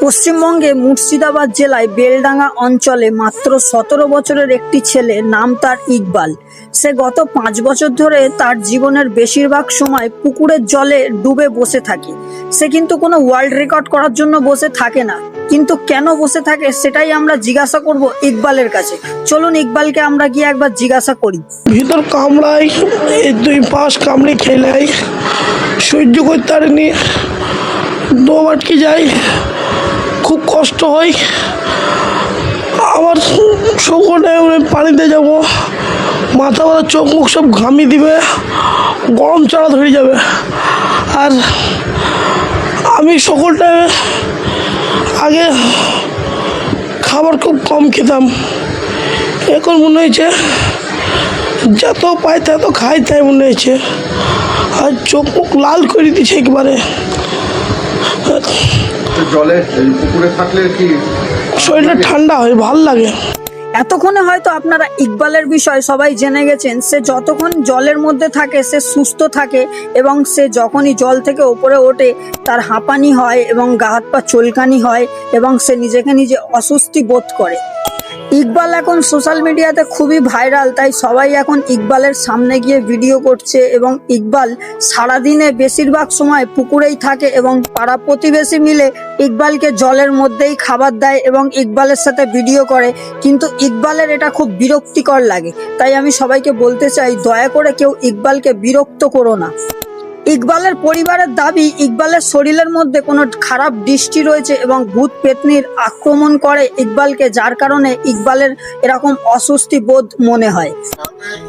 পশ্চিমবঙ্গে মুর্শিদাবাদ জেলায় বেলডাঙ্গা অঞ্চলে মাত্র 17 বছরের একটি ছেলে, নাম তার ইকবাল। সে গত 5 বছর ধরে তার জীবনের বেশিরভাগ সময় পুকুরের জলে ডুবে বসে থাকে। সে কিন্তু কোনো ওয়ার্ল্ড রেকর্ড করার জন্য বসে থাকে না, কিন্তু কেন বসে থাকে সেটাই আমরা জিজ্ঞাসা করব ইকবালের কাছে। চলুন ইকবালকে আমরা গিয়ে একবার জিজ্ঞাসা করি। ভিতর কামড়াই, এই 2 পাশ কামড়ে খেলাই, সহ্য করতে পারিনি, দম আটকে যায়, খুব কষ্ট হয়। আবার সকলে পানিতে যাব, মাথা মাথা চোখ মুখ সব ঘামিয়ে দিবে, গরম চাড়া ধরে যাবে। আর আমি সকলটা আগে খাবার খুব কম খেতাম, এখন মনে হয়েছে যত পাই তত খাই, তাই মনে হয়েছে। আর চোখ মুখ লাল করে দিচ্ছে একবারে। জলে পুকুরে থাকলে কি শরীরটা ঠান্ডা হয়, ভাল লাগে। এতক্ষণে হয়তো আপনারা ইকবালের বিষয় সবাই জেনে গেছেন। সে যতক্ষণ জলের মধ্যে থাকে সে সুস্থ থাকে, এবং সে যখনই জল থেকে ওপরে ওঠে তার হাঁপানি হয় এবং গা হাত পা চুলকানি হয় এবং সে নিজেকে নিজে অস্বস্তি বোধ করে। ইকবাল এখন সোশ্যাল মিডিয়াতে খুবই ভাইরাল, তাই সবাই এখন ইকবালের সামনে গিয়ে ভিডিও করছে। এবং ইকবাল সারাদিনে বেশিরভাগ সময় পুকুরেই থাকে এবং পাড়া প্রতিবেশী মিলে ইকবালকে জলের মধ্যেই খাবার দেয় এবং ইকবালের সাথে ভিডিও করে। কিন্তু ইকবালের এটা খুব বিরক্তিকর লাগে, তাই আমি সবাইকে বলতে চাই, দয়া করে কেউ ইকবালকে বিরক্ত করো না। ইকবালের পরিবারের দাবি, ইকবালের শরীরের মধ্যে কোনো খারাপ দৃষ্টি রয়েছে এবং ভূত পেতনির আক্রমণ করে ইকবালকে, যার কারণে ইকবালের এরকম অস্বস্তি বোধ মনে হয়।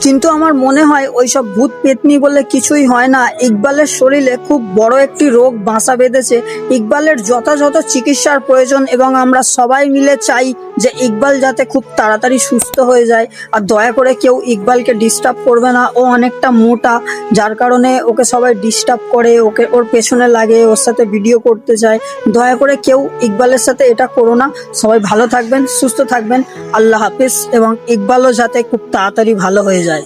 কিন্তু আমার মনে হয় ওইসব ভূত পেতনি বলে কিছুই হয় না। ইকবালের শরীরে খুব বড় একটি রোগ বাসা বেঁধেছে। ইকবালের যথাযথ চিকিৎসার প্রয়োজন এবং আমরা সবাই মিলে চাই যে ইকবাল যাতে খুব তাড়াতাড়ি সুস্থ হয়ে যায়। আর দয়া করে কেউ ইকবালকে ডিস্টার্ব করবে না। ও অনেকটা মোটা, যার কারণে ওকে সবাই ডিস্টার্ব করে, ওর পেছনে লাগে, ওর সাথে ভিডিও করতে চায়। দয়া করে কেউ ইকবালের সাথে এটা করো না। সবাই ভালো থাকবেন, সুস্থ থাকবেন। আল্লাহ হাফিজ। এবং ইকবালও যাতে খুব তাড়াতাড়ি ভালো হয়ে যায়।